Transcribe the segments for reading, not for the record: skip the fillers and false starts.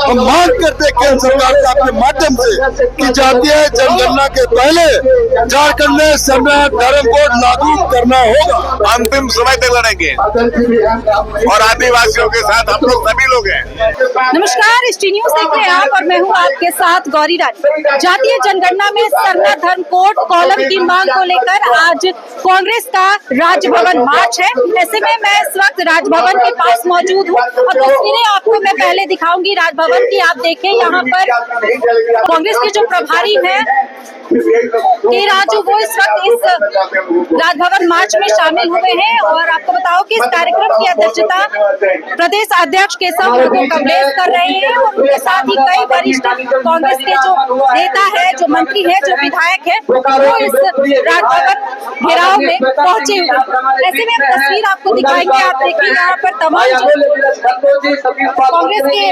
हम मांग करते हैं केंद्र सरकार से आपके माध्यम से कि जातीय जनगणना के पहले झारखंड में सरना धर्म कोड लागू करना होगा। अंतिम समय तक लड़ेंगे और आदिवासियों के साथ हम लोग सभी लोग हैं। नमस्कार, ST न्यूज देख रहे हैं आप और मैं हूं आपके साथ गौरी रानी। जातीय जनगणना में सरना धर्म कोड कॉलम की मांग को लेकर आज कांग्रेस का राजभवन मार्च है। ऐसे में मैं इस वक्त राजभवन के पास मौजूद हूं और तस्वीरें आपको मैं पहले दिखाऊंगी राजभवन की। आप देखें यहाँ पर कांग्रेस के जो प्रभारी हैं के राजू, वो इस वक्त इस राजभवन मार्च में शामिल हुए हैं और आपको बताओ कि इस कार्यक्रम की अध्यक्षता प्रदेश अध्यक्ष केशव कमलेश कर रहे हैं और उनके साथ ही कई वरिष्ठ कांग्रेस के जो नेता है, जो मंत्री है, जो विधायक है, वो इस राजभवन घेराव में पहुंचे हुए। ऐसे में तस्वीर आपको दिखाएंगे। आप देखिए यहाँ पर तमाम जो कांग्रेस के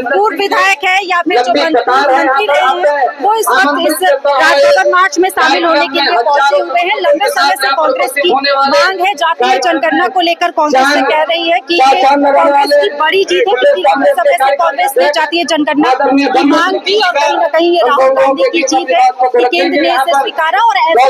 पूर्व विधायक है या फिर जो मंत्री रहे हैं, वो इस वक्त इस राजभवन मार्च में शामिल होने के लिए पहुंचे हुए हैं। लंबे समय से कांग्रेस की मांग है, जातीय जनगणना को लेकर कांग्रेस से कह रही है कि ये कांग्रेस की बड़ी जीत है, क्योंकि लंबे समय से कांग्रेस ने जातीय जनगणना की मांग की और कहीं न कहीं ये राहुल गांधी की जीत है कि केंद्र ने इसे स्वीकारा और ऐसे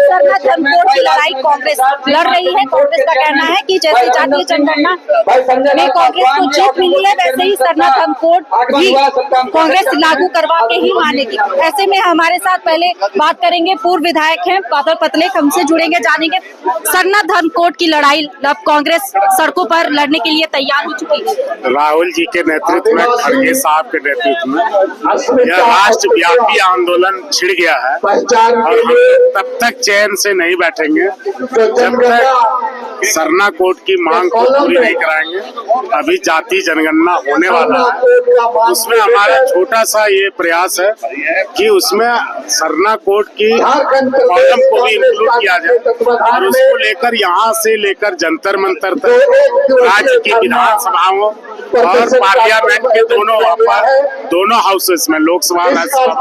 सरना धर्म कोड की लड़ाई कांग्रेस लड़ रही है। कांग्रेस का कहना है कि जैसे जातीय जनगणना में कांग्रेस को जीत मिली है, वैसे ही सरना धर्म कोड भी कांग्रेस लागू करवा के ही मानेगी। ऐसे में हमारे साथ पहले बात करेंगे, पूर्व विधायक हैं बादल पतले, हमसे जुड़ेंगे, जानेंगे सरना धर्म कोड की लड़ाई अब कांग्रेस सड़कों पर लड़ने के लिए तैयार हो चुकी है। राहुल जी के नेतृत्व में, खड़गे साहब के नेतृत्व में यह राष्ट्रव्यापी आंदोलन छिड़ गया है और हम तब तक चैन से नहीं बैठेंगे जब तक सरना कोड की मांग को पूरी नहीं कराएंगे। अभी जातीय जनगणना होने वाला है, उसमें हमारा छोटा सा ये प्रयास है कि उसमें सरना कोड की कॉलम को भी इंक्लूड किया जाए और उसको लेकर यहाँ से लेकर जंतर मंतर तक राज्य की विधानसभाओं और पार्लियामेंट के दोनों हाउसेस में, लोकसभा राज्यसभा,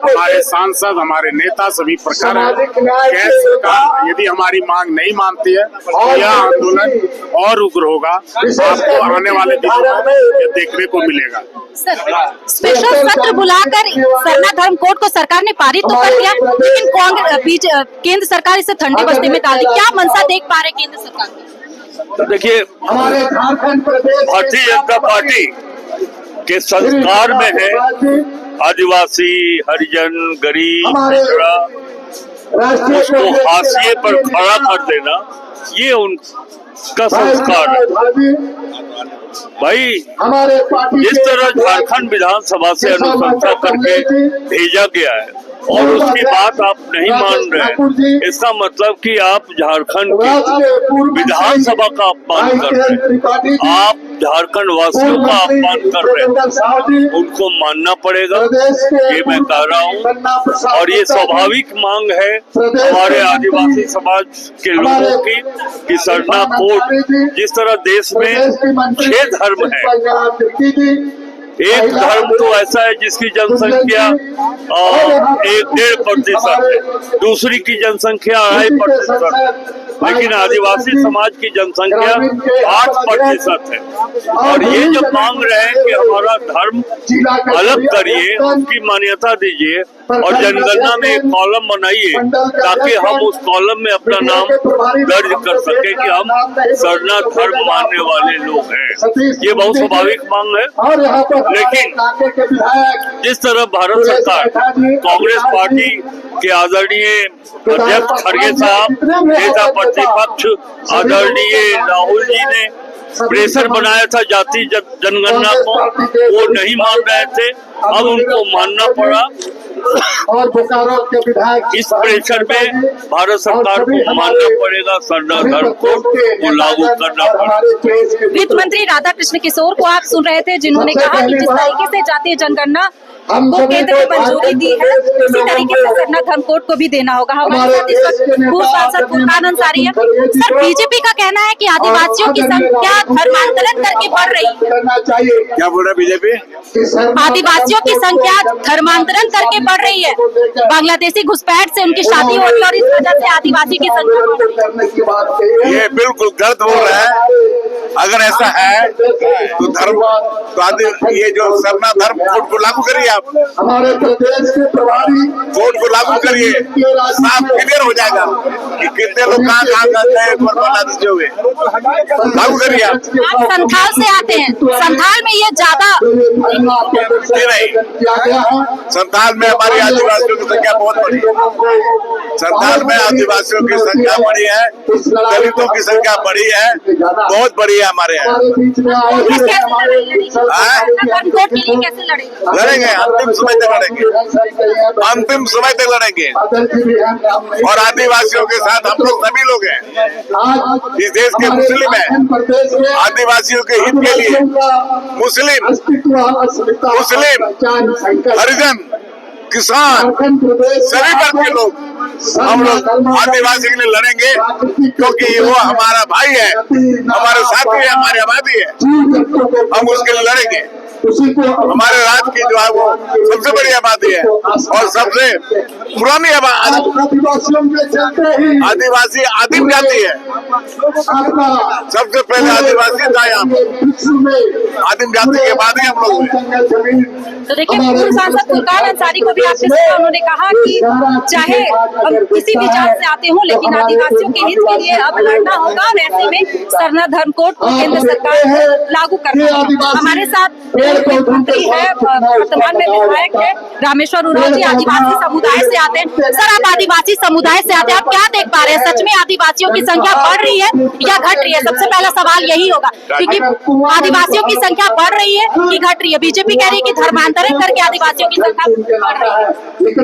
हमारे सांसद, हमारे नेता सभी प्रकार केंद्र सरकार यदि हमारी मांग नहीं मानती है तो यह आंदोलन और उग्र होगा। आपको आने वाले दिनों में ये देखने को मिलेगा। स्पेशल सत्र बुलाकर सरना धर्म कोड को सरकार ने पारित तो कर दिया, लेकिन केंद्र सरकार इसे ठंडे बस्ते में डाल दी। क्या मंशा देख पा रहे केंद्र सरकार की? देखिए, भारतीय जनता पार्टी के संस्कार में है आदिवासी, हरिजन, गरीब, पिछड़ा, उसको हाशिए पर खड़ा कर देना, ये उनका संस्कार है। भाई, जिस तरह झारखंड विधानसभा से अनुशंसा करके भेजा गया है और उसकी बात आप नहीं मान रहे हैं, इसका मतलब कि आप झारखंड की विधानसभा का अपमान कर रहे हैं, आप झारखंड वासियों का अपमान कर रहे हैं। उनको मानना पड़ेगा, ये मैं कह रहा हूँ। और ये स्वाभाविक मांग है हमारे आदिवासी समाज के लोगों की कि सरना कोड, जिस तरह देश में 6 धर्म है, एक धर्म तो ऐसा है जिसकी जनसंख्या 1.5% है, दूसरी की जनसंख्या 2.5% है, लेकिन आदिवासी समाज की जनसंख्या 8% है। और ये जब मांग रहे हैं कि हमारा धर्म अलग करिए, उसकी मान्यता दीजिए और जनगणना में एक कॉलम बनाइए ताकि हम उस कॉलम में अपना नाम दर्ज कर सके कि हम सरना धर्म मानने वाले लोग हैं, ये बहुत स्वाभाविक मांग है। लेकिन जिस तरह भारत सरकार, कांग्रेस पार्टी के आदरणीय अध्यक्ष खड़गे साहब, नेता प्रतिपक्ष आदरणीय राहुल जी ने प्रेशर बनाया था जातीय जनगणना को, वो नहीं मान रहे थे, अब उनको मानना पड़ा। और बोकारो के विधायक इस प्रेशर में भारत सरकार को मानना पड़ेगा, सरना धर्म कोड को लागू करना पड़ेगा। वित्त मंत्री राधा कृष्ण किशोर को आप सुन रहे थे, जिन्होंने कहा कि जिस तरीके से जातीय जनगणना को केंद्र ने मंजूरी दी है, इसी तरीके से सरना धर्म कोड को भी देना होगा। हमारे साथ इस वक्त पूर्व सांसद फुरकान अंसारी है। सर, बीजेपी का कहना है कि आदिवासियों की संख्या धर्मांतरण करके बढ़ रही है। क्या बोल रहा बीजेपी? आदिवासियों की संख्या धर्मांतरण करके बढ़ रही है, बांग्लादेशी घुसपैठ से उनकी शादी हो रही है और इस वजह से आदिवासी की संख्या। ये बिल्कुल गलत बोल रहा है। अगर ऐसा है तो धर्म तो आदि ये जो सरना धर्म कोड को लागू करिए, आप हमारे प्रदेश के प्रभारी कोड को लागू करिए, साफ क्लियर हो जाएगा कि कितने लोग कहाँ करते हैं बांग्लादेशी हुए। लागू करिए आप। संथाल से आते हैं, संथाल में ये ज्यादा नहीं, संथाल में हमारी आदिवासियों की संख्या बहुत बड़ी है। संथाल में आदिवासियों की संख्या बड़ी है, दलितों की संख्या बड़ी है, बहुत बड़ी है हमारे यहाँ। लड़ेंगे, अंतिम समय तक लड़ेंगे, अंतिम समय तक लड़ेंगे। और आदिवासियों के साथ हम लोग सभी लोग हैं। इस देश के मुस्लिम हैं, आदिवासियों के हित के लिए मुस्लिम, हरिजन, किसान, सभी वर्ग के लोग हम लोग आदिवासी के लिए लड़ेंगे, क्योंकि वो हमारा भाई है, हमारे साथी है, हमारी आबादी है। हम उसके लिए लड़ेंगे। हमारे राज्य की जो है वो सबसे बड़ी आबादी है और सबसे पुरानी आदिवासी आदिम जाति है। सबसे पहले आदिवासी था यहाँ, आदिम जाति के बाद ही हम लोग हैं। तो देखिए, पूर्व सांसद फुरकान अंसारी को भी आपने सुना, उन्होंने कहा कि चाहे हम किसी भी जात से आते हों, लेकिन आदिवासियों के हित के लिए अब लड़ना होगा और ऐसे में सरना धर्म कोड को केंद्र सरकार लागू करना होगा। हमारे साथ मंत्री है, वर्तमान में विधायक है रामेश्वर उरांव जी, आदिवासी समुदाय से आते हैं। सर, आप आदिवासी समुदाय से आते हैं, आप क्या देख पा रहे हैं? सच में आदिवासियों की संख्या बढ़ रही है या घट रही है? सबसे पहला सवाल यही होगा, क्योंकि आदिवासियों की संख्या बढ़ रही है कि घट रही है? बीजेपी कह रही है कि धर्मांतरण करके आदिवासियों की संख्या बढ़ रही है। लेकिन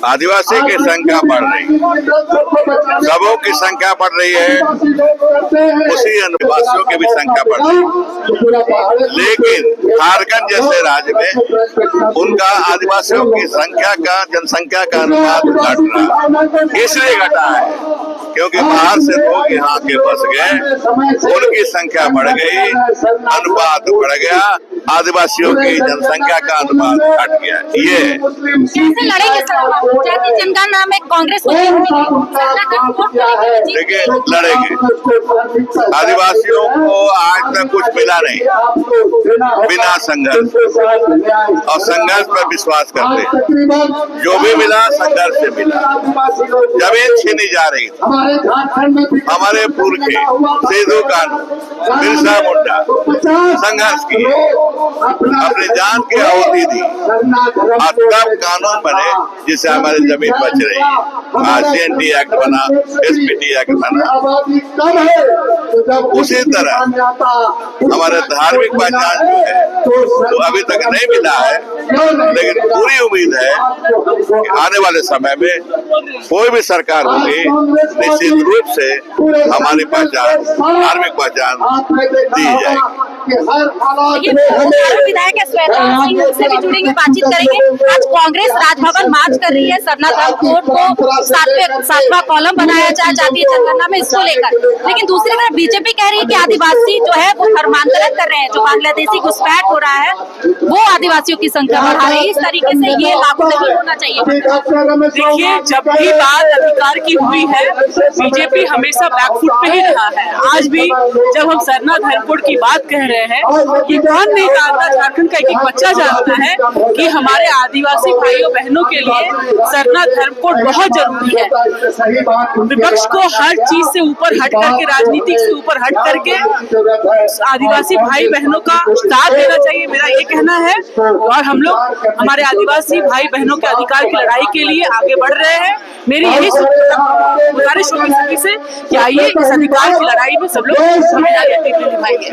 आदिवासी की संख्या बढ़ रही है, सबों की संख्या बढ़ रही है, उसी आदिवासियों की भी संख्या बढ़ रही है। लेकिन झारखंड जैसे राज्य में उनका आदिवासियों की संख्या का, जनसंख्या का अनुपात घट रहा। इसलिए घटा है क्योंकि बाहर से लोग यहाँ के बस गए, उनकी संख्या बढ़ गई, अनुपात बढ़ गया, आदिवासियों की जनसंख्या का अनुपात घट गया। ये कैसे लड़ेंगे सर? जाति जनगणना में कांग्रेस को देखिए, लड़ेंगे। आदिवासियों को आज तक कुछ मिला नहीं बिना संघर्ष, और संघर्ष पर विश्वास करते। जो भी मिला संघर्ष से मिला। जमीन छीनी जा रही थी, हमारे पुरखे सेदू कानून, बिरसा मुंडा संघर्ष किए, अपनी जान की आहुति दी, और तब कानून बने जिससे हमारी जमीन बच रही है। आज CNT एक्ट बना, SPT एक्ट बना। उसी तरह हमारे धार्मिक पहचान जो है तो अभी तक नहीं मिला है, लेकिन पूरी उम्मीद है कि आने वाले समय में कोई भी सरकार होगी, निश्चित रूप से हमारी पहचान, धार्मिक पहचान दी जाएगी। विधायक से भी जुड़ेंगे, बातचीत करेंगे। आज कांग्रेस राजभवन मार्च कर रही है, सरना धर्म कोड को सातवां कॉलम बनाया जाए जातीय जनगणना में, इसको लेकर। लेकिन दूसरी तरफ बीजेपी कह रही है कि आदिवासी जो है वो धर्मांतरण कर रहे हैं, जो बांग्लादेशी घुसपैठ हो रहा है वो आदिवासियों की संख्या बढ़ा रही है। इस तरीके से ये लागू नहीं होना चाहिए। देखिए, जब भी बात अधिकार की हुई है, बीजेपी हमेशा बैकफुट पे ही रहा है। आज भी जब हम सरना धर्म कोड की बात कह रहे हैं, ये कौन नहीं जानता, झारखंड का एक बच्चा जानता है कि हमारे आदिवासी भाइयों बहनों के लिए सरना धर्म कोड बहुत जरूरी है। विपक्ष को हर चीज से ऊपर हट करके, राजनीति से ऊपर हट करके आदिवासी भाई बहनों का साथ देना चाहिए, मेरा ये कहना है। और हम लोग हमारे आदिवासी भाई बहनों के अधिकार की लड़ाई के लिए आगे बढ़ रहे हैं। मेरी यही गुजारिश होगी सभी से कि आइए इस अधिकार की लड़ाई में सब लोग निभाएंगे।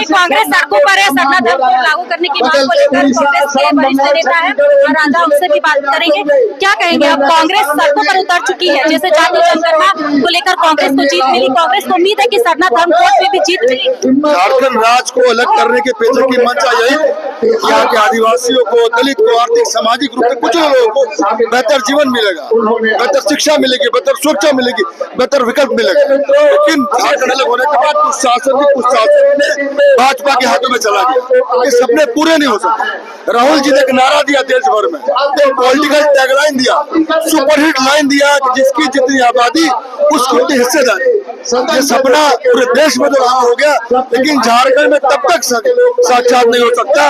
कांग्रेस सड़कों पर है, सरना धर्म कोड लागू करने की मांग को लेकर कांग्रेस के वरिष्ठ नेता है और राजा, उनसे भी बात करेंगे। क्या कहेंगे? अब कांग्रेस सड़कों पर उतर चुकी है, जैसे जाति जनगणना को लेकर कांग्रेस को जीत मिली, कांग्रेस को उम्मीद है कि सरना धर्म कोड में भी जीत मिली। झारखंड राज्य को अलग करने के पीछे की मंशा यही, यहाँ के आदिवासियों को, दलित को, आर्थिक सामाजिक रूप से कुछ लोगों को बेहतर जीवन मिलेगा, बेहतर शिक्षा मिलेगी, बेहतर सुरक्षा मिलेगी, बेहतर विकल्प मिलेगा। लेकिन झारखंड अलग होने के बाद कुछ शासन ने भाजपा के हाथों में चला गया। ये सपने पूरे नहीं हो सकते। राहुल जी ने एक नारा दिया देश भर में, पॉलिटिकल टैगलाइन दिया, सुपरहिट लाइन दिया कि जिसकी जितनी आबादी उसकी उतनी हिस्सेदारी। ये सपना पूरे देश में तो लागू हो गया, लेकिन झारखंड में तब तक साक्षात नहीं हो सकता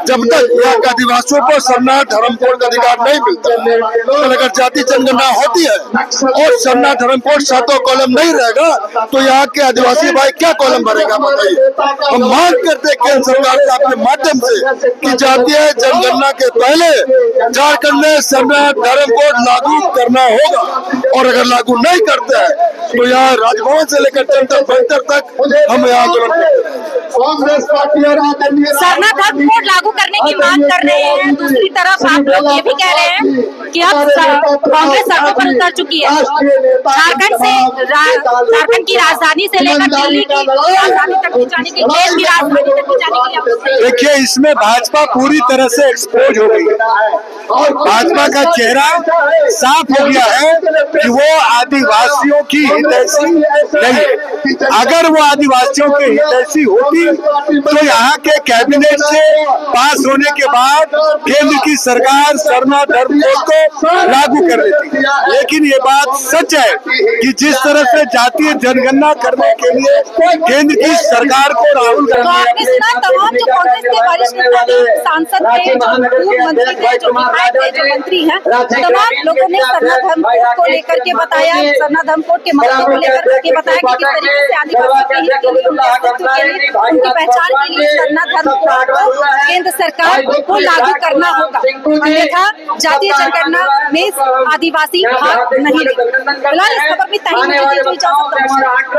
जब तक यहाँ के आदिवासियों को शरणार्थ धर्म कोड का अधिकार नहीं मिलता। तो अगर जाति जनगणना होती है और शरणार्थ धर्म कोड 7 कॉलम नहीं रहेगा तो यहाँ के आदिवासी भाई क्या कॉलम भरेगा बताइए। हम मांग करते हैं केंद्र सरकार से आपके माध्यम से कि जातीय जनगणना के पहले झारखंड में शरणार्थ धर्म कोड लागू करना होगा, और अगर लागू नहीं करते हैं तो यहाँ राजभवन से लेकर जंतर मंतर तक हम यहाँ आंदोलन करते हैं। कांग्रेस पार्टी और आदरणीय सरना धर्म कोड लागू करने की मांग कर रहे हैं, दूसरी तरफ आप लोग ये भी कह रहे हैं कि अब कांग्रेस सड़कों पर उतर चुकी है। झारखंड की राजधानी से लेकर दिल्ली की राजधानी तक जाने के, देश की राजधानी तक जाने के लिए देखिए, इसमें भाजपा पूरी तरह से एक्सपोज हो गई है और भाजपा का चेहरा साफ हो गया है कि वो आदिवासियों की हितैषी नहीं है। अगर वो आदिवासियों के हितैषी होती तो यहाँ के कैबिनेट से पास होने के बाद केंद्र की सरकार शरणार्थ धर्म कोड को लागू कर लेती। लेकिन ये बात सच है कि जिस तरह से जातीय जनगणना करने के लिए केंद्र की सरकार को राहुल गांधी तमाम जो कांग्रेस के वरिष्ठ नेता थे, सांसद थे, जो पूर्व मंत्री थे, जो विधायक थे, जो मंत्री हैं, तमाम लोगों ने सरना धर्म कोड को लेकर के बताया, सरना धर्म कोड के महत्व को लेकर के बताया कि किस तरीके से आदिवासी के हित के लिए, उनके अस्तित्व के लिए, उनकी पहचान के लिए सरना धर्म कोड को केंद्र सरकार को लागू करना होगा, अन्यथा जातीय जनगणना में आदिवासी भाग नहीं लेंगे। फिलहाल इस खबर में तही मुझे इजाजत।